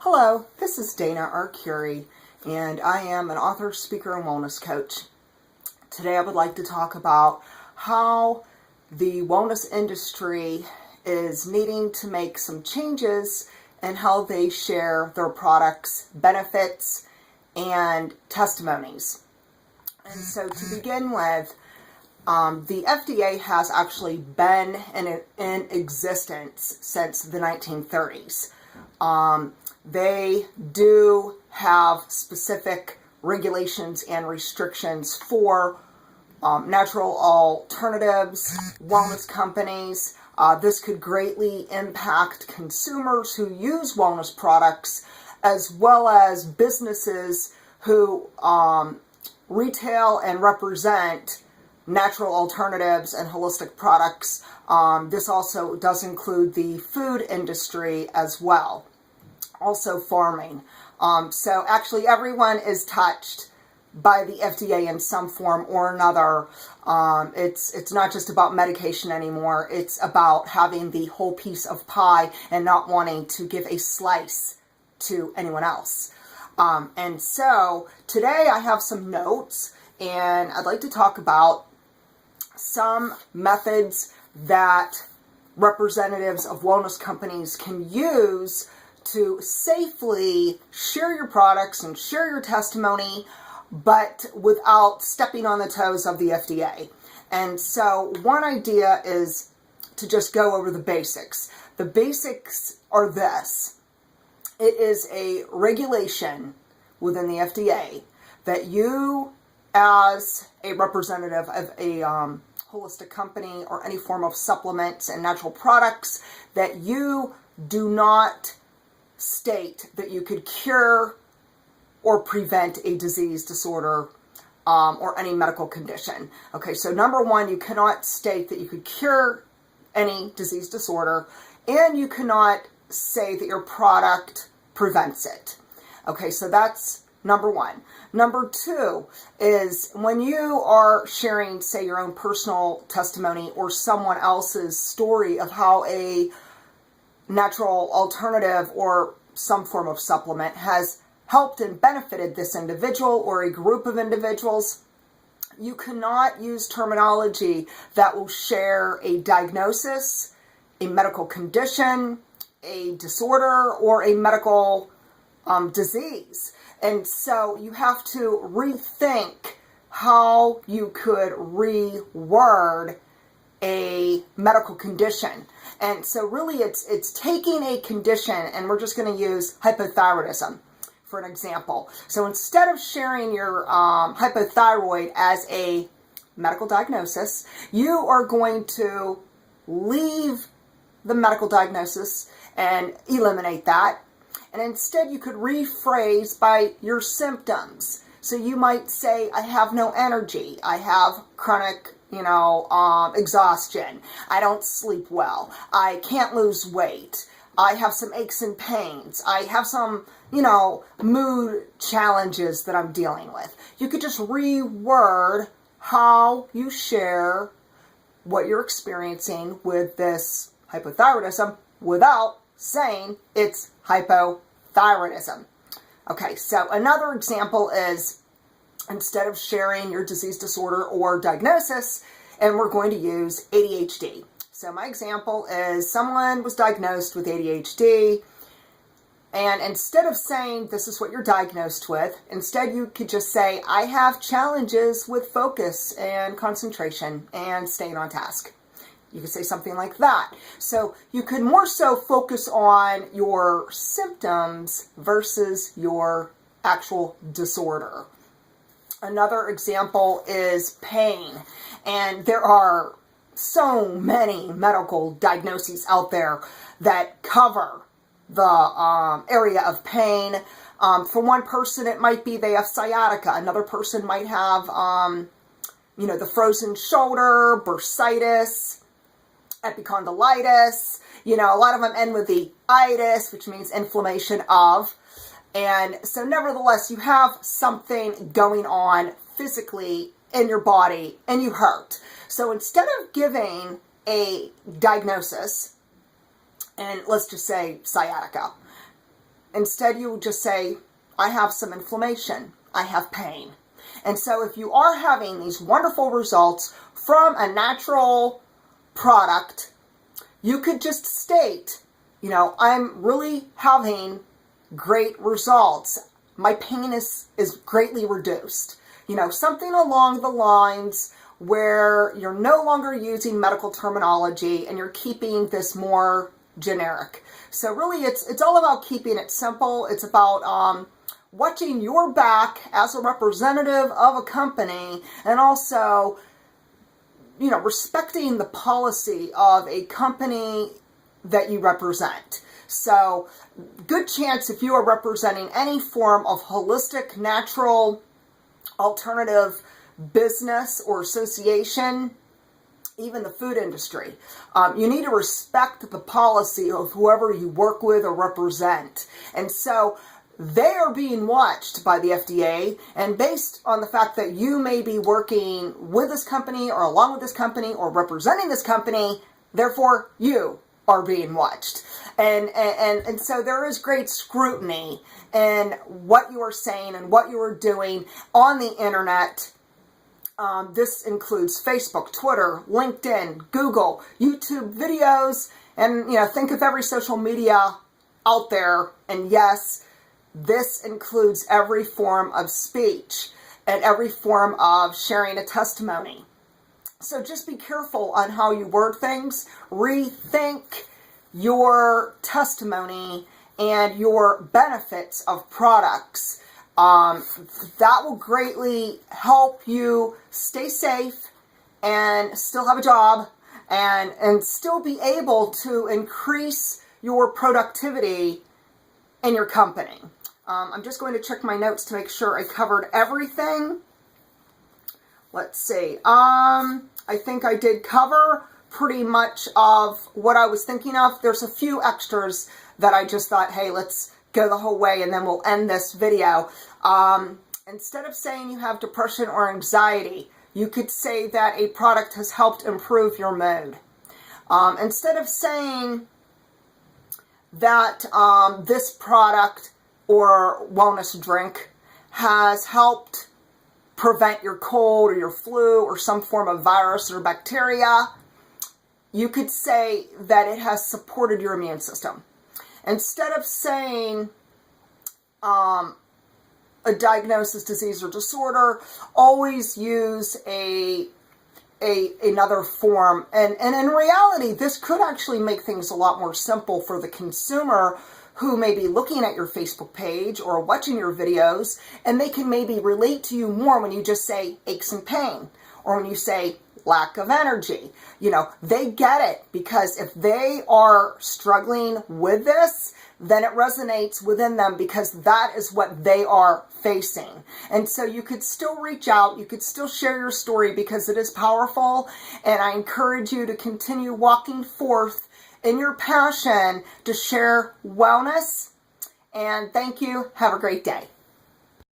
Hello, this is Dana Arcuri, and I am an author, speaker, and wellness coach. Today I would like to talk about how the wellness industry is needing to make some changes in how they share their products, benefits, and testimonies. And so to begin with, the FDA has actually been in existence since the 1930s. They do have specific regulations and restrictions for natural alternatives, wellness companies. This could greatly impact consumers who use wellness products, as well as businesses who retail and represent natural alternatives and holistic products. This also does include the food industry as well. Also farming. So actually everyone is touched by the FDA in some form or another. It's not just about medication anymore. It's about having the whole piece of pie and not wanting to give a slice to anyone else. And so today I have some notes, and I'd like to talk about some methods that representatives of wellness companies can use to safely share your products and share your testimony, but without stepping on the toes of the FDA. And so one idea is to just go over the basics. The basics are this. It is a regulation within the FDA that you, as a representative of a holistic company or any form of supplements and natural products, that you do not state that you could cure or prevent a disease, disorder, or any medical condition. Okay, so number one, you cannot state that you could cure any disease, disorder, and you cannot say that your product prevents it. Okay, so that's number one. Number two is when you are sharing, say, your own personal testimony or someone else's story of how a natural alternative or some form of supplement has helped and benefited this individual or a group of individuals, you cannot use terminology that will share a diagnosis, a medical condition, a disorder, or a medical disease. And so you have to rethink how you could reword a medical condition. And so really it's taking a condition, and we're just going to use hypothyroidism for an example. So instead of sharing your hypothyroid as a medical diagnosis, you are going to leave the medical diagnosis and eliminate that. And instead you could rephrase by your symptoms. So you might say, I have no energy. I have chronic exhaustion. I don't sleep well. I can't lose weight. I have some aches and pains. I have some, mood challenges that I'm dealing with. You could just reword how you share what you're experiencing with this hypothyroidism without saying it's hypothyroidism. Okay, so another example is, instead of sharing your disease, disorder, or diagnosis, and we're going to use ADHD. So my example is someone was diagnosed with ADHD, and instead of saying this is what you're diagnosed with, instead you could just say, I have challenges with focus and concentration and staying on task. You could say something like that. So you could more so focus on your symptoms versus your actual disorder. Another example is pain. And there are so many medical diagnoses out there that cover the area of pain. For one person, it might be they have sciatica. Another person might have, the frozen shoulder, bursitis, epicondylitis. A lot of them end with the itis, which means inflammation of. And so nevertheless, you have something going on physically in your body and you hurt. So instead of giving a diagnosis, and let's just say sciatica, Instead, you just say, I have some inflammation. I have pain. And so if you are having these wonderful results from a natural product, you could just state, I'm really having great results. My pain is greatly reduced. Something along the lines where you're no longer using medical terminology and you're keeping this more generic. So really it's all about keeping it simple. It's about watching your back as a representative of a company, and also respecting the policy of a company that you represent. So good chance if you are representing any form of holistic, natural, alternative business or association, even the food industry, you need to respect the policy of whoever you work with or represent. And so they are being watched by the FDA, and based on the fact that you may be working with this company or along with this company or representing this company, therefore you are being watched. And so there is great scrutiny in what you are saying and what you are doing on the internet. This includes Facebook, Twitter, LinkedIn, Google, YouTube videos, and think of every social media out there. And yes, this includes every form of speech and every form of sharing a testimony. So just be careful on how you word things. Rethink your testimony and your benefits of products. That will greatly help you stay safe and still have a job and still be able to increase your productivity in your company. I'm just going to check my notes to make sure I covered everything. Let's see. I think I did cover pretty much of what I was thinking of. There's a few extras that I just thought, hey, let's go the whole way and then we'll end this video. Instead of saying you have depression or anxiety, you could say that a product has helped improve your mood. Instead of saying that this product or wellness drink has helped prevent your cold or your flu or some form of virus or bacteria, you could say that it has supported your immune system. Instead of saying a diagnosis, disease, or disorder, always use another form. And in reality, this could actually make things a lot more simple for the consumer who may be looking at your Facebook page or watching your videos, and they can maybe relate to you more when you just say aches and pain, or when you say lack of energy. They get it, because if they are struggling with this, then it resonates within them, because that is what they are facing. And so you could still reach out, you could still share your story, because it is powerful, and I encourage you to continue walking forth in your passion to share wellness. And thank you. Have a great day.